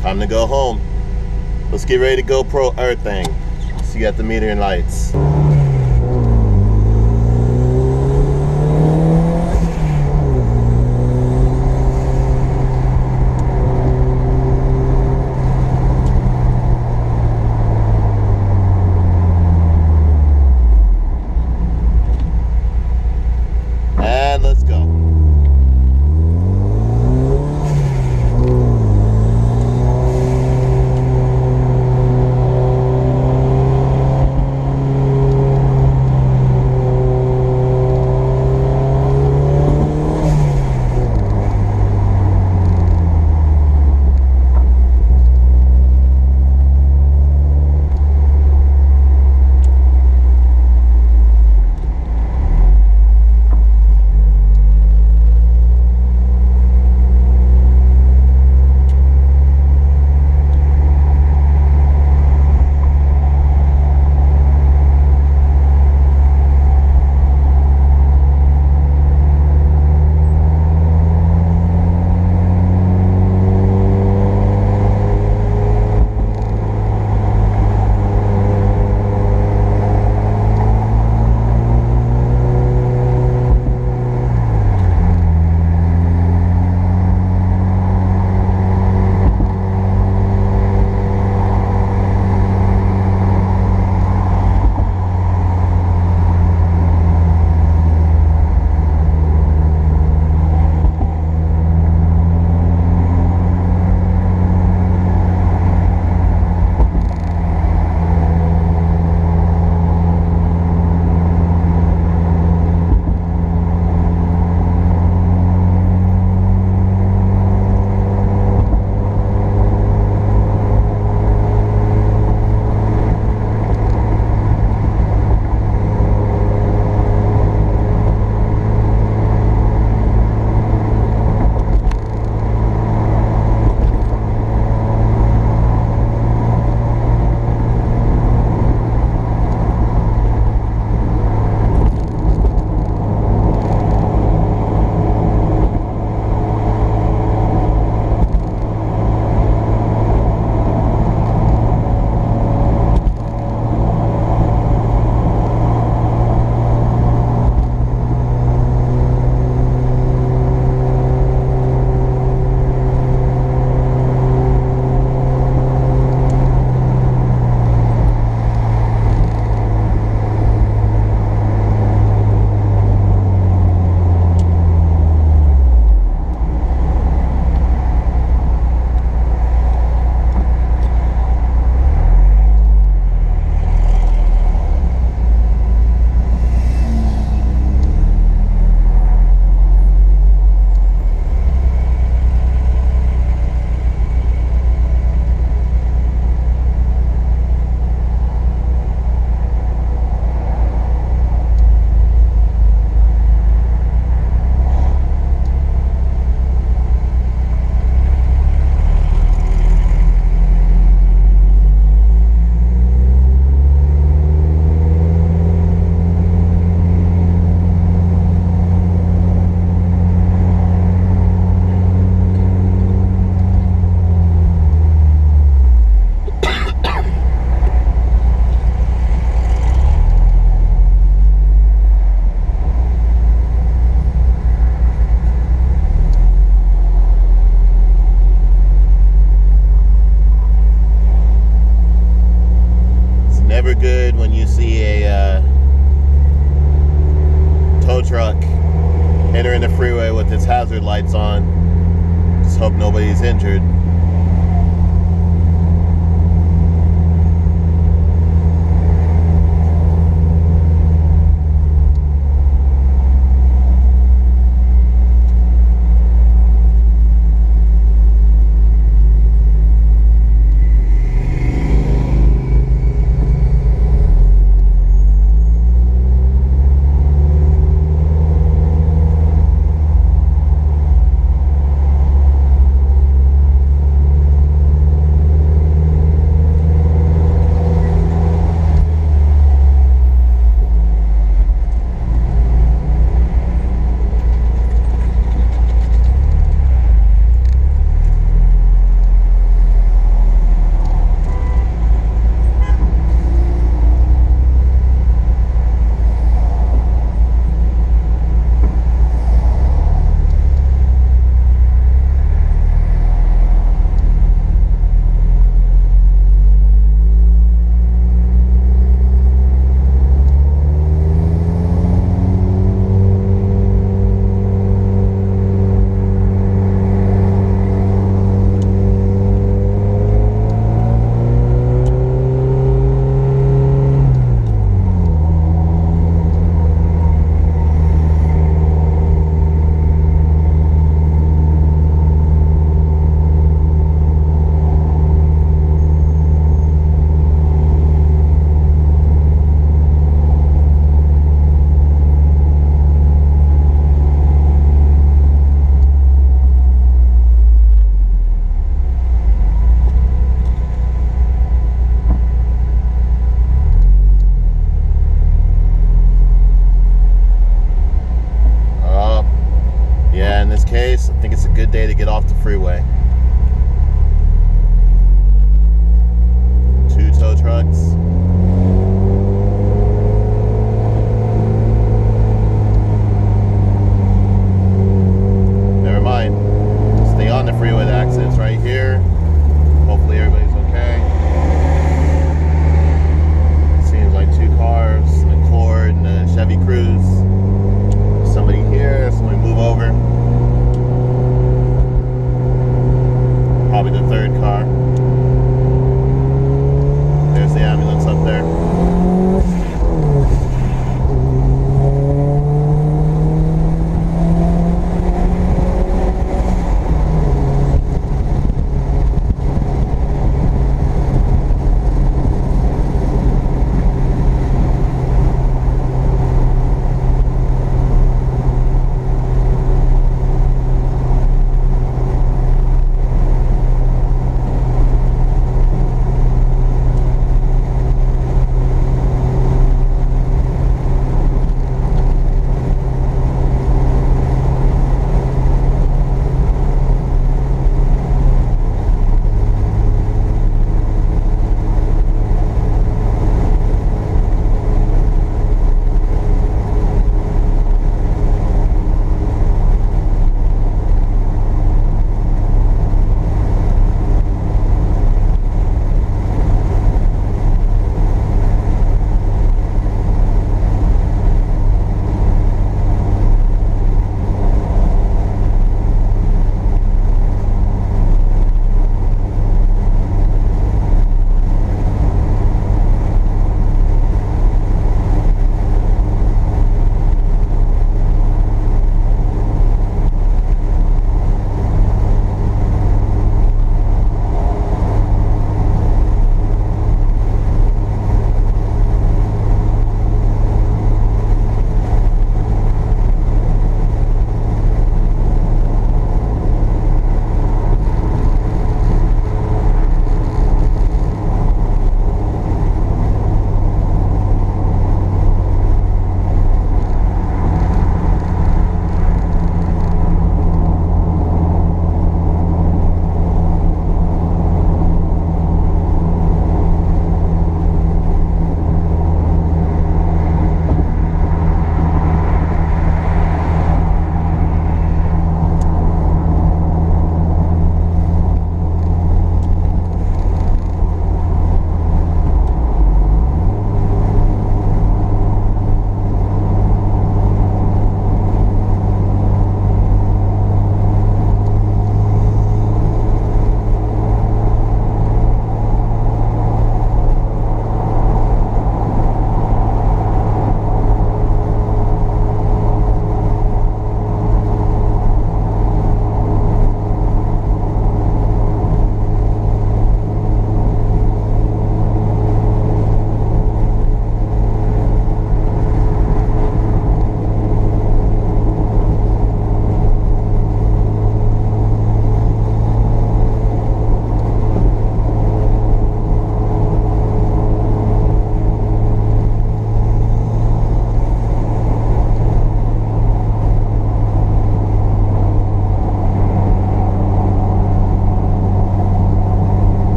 Time to go home. Let's get ready to GoPro everything. See you at the metering lights. And let's go. Never good when you see a tow truck entering the freeway with its hazard lights on. Just hope nobody's injured. probably the third car. There's the ambulance up there.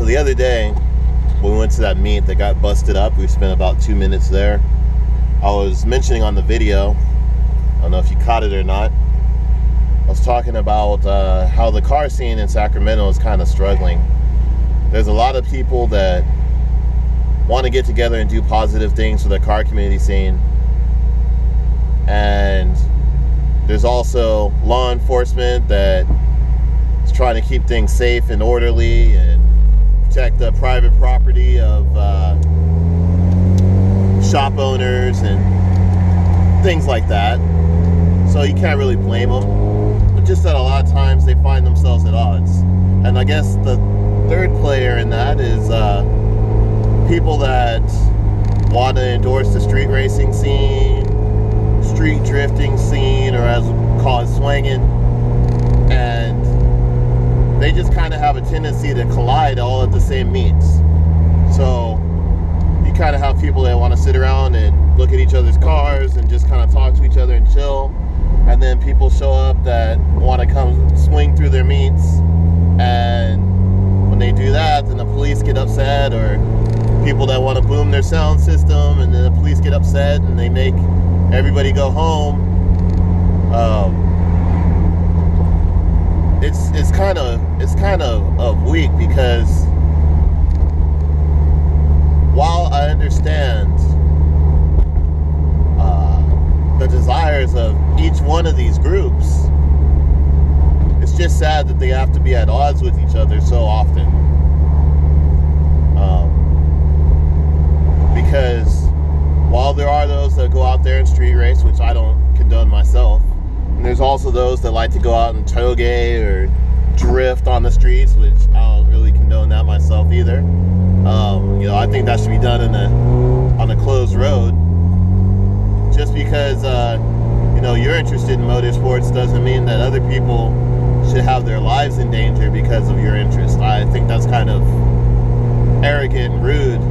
the other day, when we went to that meet that got busted up, we spent about 2 minutes there. I was mentioning on the video, I don't know if you caught it or not, I was talking about how the car scene in Sacramento is kind of struggling. There's a lot of people that want to get together and do positive things for the car community scene. And there's also law enforcement that It's trying to keep things safe and orderly and protect the private property of shop owners and things like that. So you can't really blame them. But just that a lot of times they find themselves at odds. And I guess the third player in that is people that want to endorse the street racing scene, street drifting scene, or as we call it, swinging. And they just kind of have a tendency to collide all at the same meets. So you kind of have people that want to sit around and look at each other's cars and just kind of talk to each other and chill. And then people show up that want to come swing through their meets. And when they do that, then the police get upset, or people that want to boom their sound system, and then the police get upset and they make everybody go home. It's kind of weak, because while I understand the desires of each one of these groups, it's just sad that they have to be at odds with each other so often. Because while there are those that go out there and street race, which I don't condone myself, and there's also those that like to go out and toge or drift on the streets, which I don't really condone that myself either. I think that should be done on a closed road. Just because you're interested in motorsports doesn't mean that other people should have their lives in danger because of your interest. I think that's kind of arrogant and rude.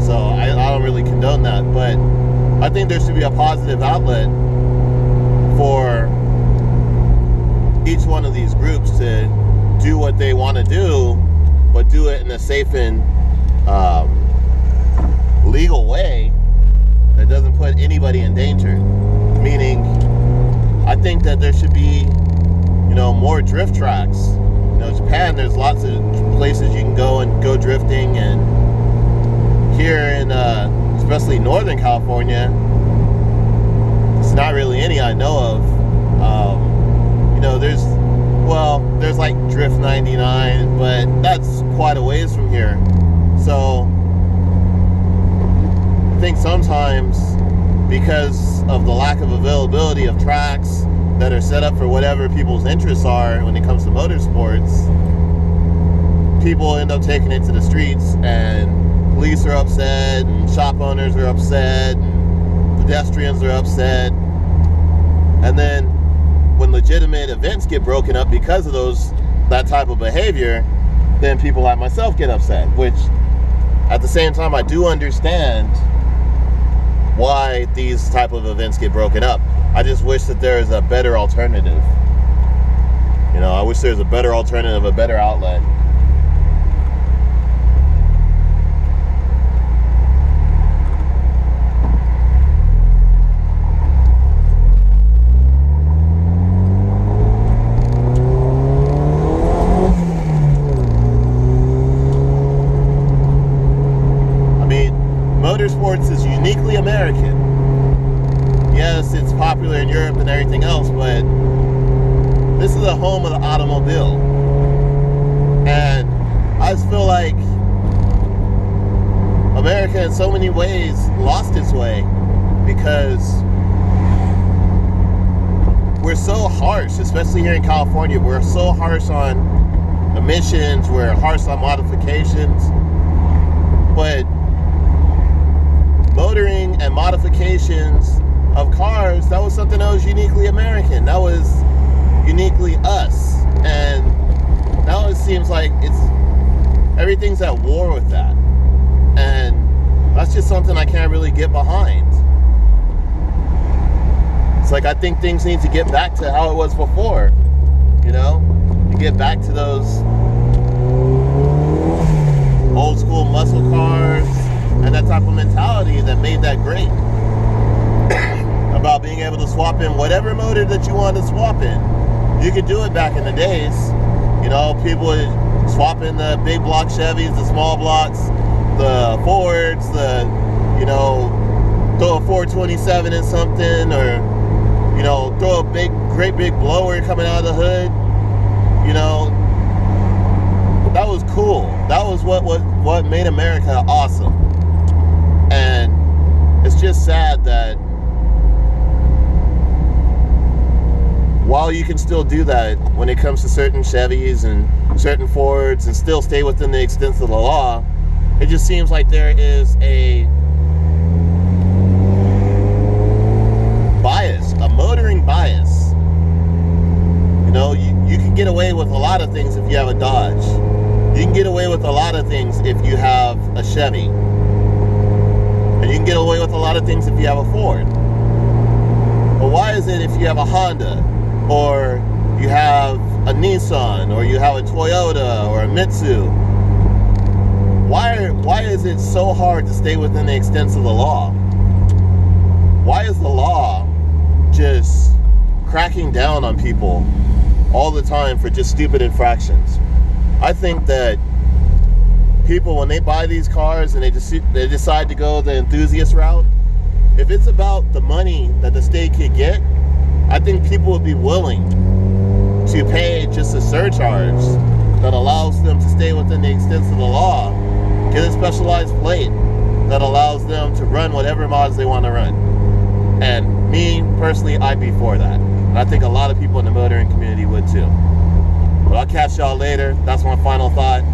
So I don't really condone that. But I think there should be a positive outlet for each one of these groups to do what they want to do, but do it in a safe and legal way that doesn't put anybody in danger. Meaning, I think that there should be, more drift tracks. Japan, there's lots of places you can go and go drifting, and here in especially Northern California, it's not really any I know of. There's like Drift 99, but that's quite a ways from here. So I think sometimes, because of the lack of availability of tracks that are set up for whatever people's interests are when it comes to motorsports, people end up taking it to the streets, and police are upset, and shop owners are upset, and pedestrians are upset. And then when legitimate events get broken up because of that type of behavior, then people like myself get upset, which at the same time I do understand why these type of events get broken up. I just wish that there is a better alternative. I wish there was a better alternative, a better outlet. Motorsports is uniquely American. Yes, it's popular in Europe and everything else, but this is the home of the automobile. And I just feel like America in so many ways lost its way, because we're so harsh, especially here in California. We're so harsh on emissions, we're harsh on modifications, but motoring and modifications of cars, that was something that was uniquely American. That was uniquely us. And now it seems like everything's at war with that. And that's just something I can't really get behind. It's like, I think things need to get back to how it was before, to get back to those old school muscle cars and that type of mentality that made that great. About being able to swap in whatever motor that you wanted to swap in. You could do it back in the days. People would swap in the big block Chevys, the small blocks, the Fords, throw a 427 in something, or, throw a great big blower coming out of the hood. cool. That was what made America awesome. And it's just sad that while you can still do that when it comes to certain Chevys and certain Fords and still stay within the extent of the law, it just seems like there is a bias, a motoring bias. You know, you can get away with a lot of things if you have a Dodge. You can get away with a lot of things if you have a Chevy. And you can get away with a lot of things if you have a Ford. But why is it if you have a Honda, or you have a Nissan, or you have a Toyota, or a Mitsu, why is it so hard to stay within the extents of the law? Why is the law just cracking down on people all the time for just stupid infractions? I think that people, when they buy these cars and they decide to go the enthusiast route, if it's about the money that the state could get, I think people would be willing to pay just a surcharge that allows them to stay within the extents of the law, get a specialized plate that allows them to run whatever mods they want to run. And me, personally, I'd be for that. And I think a lot of people in the motoring community would too. But I'll catch y'all later. That's my final thought.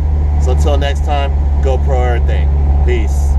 So until next time, go pro everything. Peace.